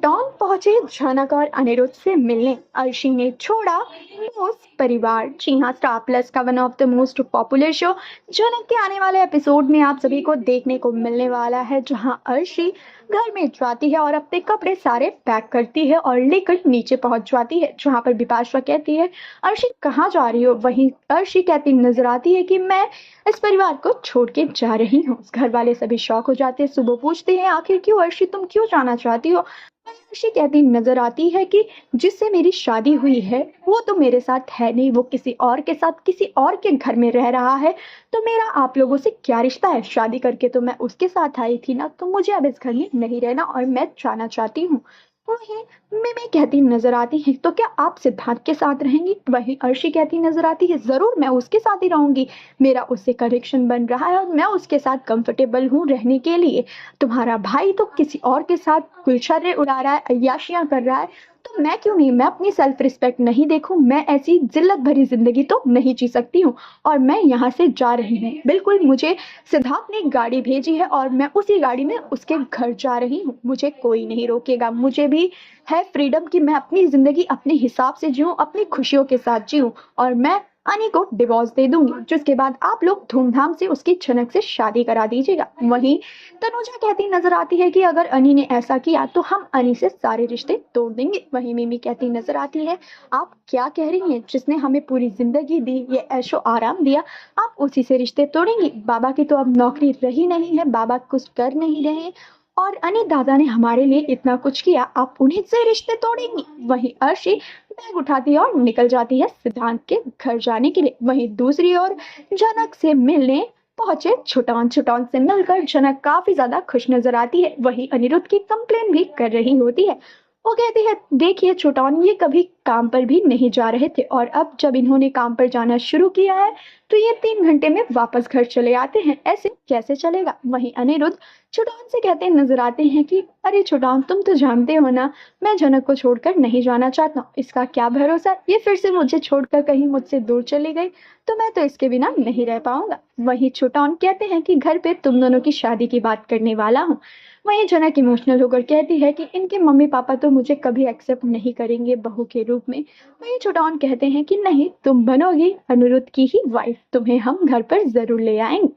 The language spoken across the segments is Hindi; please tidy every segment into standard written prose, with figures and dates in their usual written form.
छोटौन पहुंचे जनक और अनिरुद्ध से मिलने। अर्शी ने छोड़ा मोस्ट परिवार। जी हाँ, स्टार प्लस का one of the most popular show Janak के आने वाले एपिसोड में आप सभी को देखने को मिलने वाला है, जहां अर्शी घर में जाती है और अपने कपड़े सारे पैक करती है और लेकर नीचे पहुंच जाती है, जहां पर बिपाशा कहती है अर्शी कहाँ जा रही हो। वहीं अर्शी कहती नजर आती है कि मैं इस परिवार को छोड़ के जा रही हूँ। घर वाले सभी शॉक हो जाते हैं। सुबह पूछते हैं आखिर क्यों अर्शी, तुम क्यों जाना चाहती हो। अर्शी कहती नजर आती है कि जिससे मेरी शादी हुई है वो तो मेरे साथ है नहीं, वो किसी और के साथ किसी और के घर में रह रहा है, तो मेरा आप लोगों से क्या रिश्ता है। शादी करके तो मैं उसके साथ आई थी ना, तो मुझे अब इस घर में नहीं रहना और मैं जाना चाहती हूँ। वहीं मिमी कहती नजर आती है तो क्या आप सिद्धांत के साथ रहेंगी। वहीं अर्शी कहती नजर आती है जरूर मैं उसके साथ ही रहूंगी, मेरा उससे कनेक्शन बन रहा है और मैं उसके साथ कंफर्टेबल हूँ रहने के लिए। तुम्हारा भाई तो किसी और के साथ गुलशर्रे उड़ा रहा है, अय्याशियां कर रहा है, तो मैं क्यों नहीं। मैं अपनी सेल्फ रिस्पेक्ट नहीं देखूं, मैं ऐसी जिल्लत भरी जिंदगी तो नहीं जी सकती हूँ और मैं यहाँ से जा रही हूँ। बिल्कुल, मुझे सिद्धार्थ ने एक गाड़ी भेजी है और मैं उसी गाड़ी में उसके घर जा रही हूँ। मुझे कोई नहीं रोकेगा। मुझे भी है फ्रीडम कि मैं अपनी जिंदगी अपने हिसाब से जीऊँ, अपनी खुशियों के साथ जीऊँ और मैं अनी को डिवोर्स दे दूंगी, जिसके बाद आप लोग धूमधाम से उसकी छनक से शादी करा दीजिएगा। वहीं तनुजा कहती नजर आती है कि अगर अनी ने ऐसा किया तो हम अनी से सारे रिश्ते तोड़ देंगे। वहीं मिमी कहती नजर आती है आप क्या कह रही हैं, जिसने हमें पूरी जिंदगी दी, ये ऐशो आराम दिया, आप उसी से रिश्ते तोड़ेंगी। बाबा की तो अब नौकरी रही नहीं है, बाबा कुछ कर नहीं रहे और अनी दादा ने हमारे लिए इतना कुछ किया, आप उन्हीं से रिश्ते तोड़ेंगी। वहीं अर्शी बैग उठाती है और निकल जाती है सिद्धांत के घर जाने के लिए। वहीं दूसरी ओर जनक से मिलने पहुंचे छुटौन। छुटौन से मिलकर जनक काफी ज्यादा खुश नजर आती है। वहीं अनिरुद्ध की कंप्लेन भी कर रही होती है। वो कहती है देखिए छुटौन, ये कभी काम पर भी नहीं जा रहे थे और अब जब इन्होंने काम पर जाना शुरू किया है तो ये 3 घंटे में वापस घर चले आते हैं, ऐसे कैसे चलेगा। वहीं अनिरुद्ध छुटौन से कहते नजर आते हैं कि अरे छुटौन, तुम तो जानते हो ना मैं जनक को छोड़कर नहीं जाना चाहता, इसका क्या भरोसा, ये फिर से मुझे छोड़कर कहीं मुझसे दूर चली गई तो मैं तो इसके बिना नहीं रह पाऊंगा। वहीं छुटौन कहते हैं कि घर पे तुम दोनों की शादी की बात करने वाला हूँ। वहीं जनक इमोशनल होकर कहती है कि इनके मम्मी पापा तो मुझे कभी एक्सेप्ट नहीं करेंगे बहू के रूप में। वहीं छुटौन कहते हैं कि नहीं, तुम बनोगी अनिरुद्ध की ही वाइफ, तुम्हें हम घर पर जरूर ले आएंगे।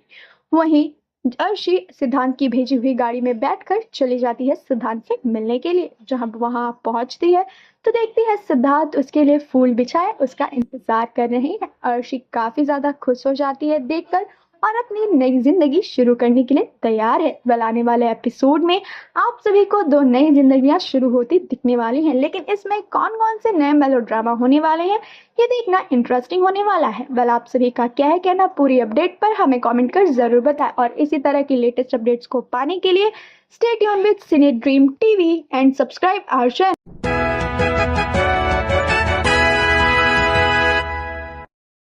वहीं अर्शी सिद्धांत की भेजी हुई गाड़ी में बैठकर चली जाती है सिद्धांत से मिलने के लिए। जहां वहां पहुंचती है तो देखती है सिद्धांत उसके लिए फूल बिछाए उसका इंतजार कर रहे हैं। अर्शी काफी ज्यादा खुश हो जाती है देखकर और अपनी नई जिंदगी शुरू करने के लिए तैयार है। वेल, आने वाले एपिसोड में आप सभी को 2 नई जिंदगियां शुरू होती दिखने वाली हैं, लेकिन इसमें कौन कौन से नए मेलोड्रामा होने वाले हैं ये देखना इंटरेस्टिंग होने वाला है। वेल, आप सभी का क्या है कहना पूरी अपडेट पर हमें कमेंट कर जरूर बताएं और इसी तरह की लेटेस्ट अपडेट्स को पाने के लिए stay tuned with cine dream TV and subscribe our channel.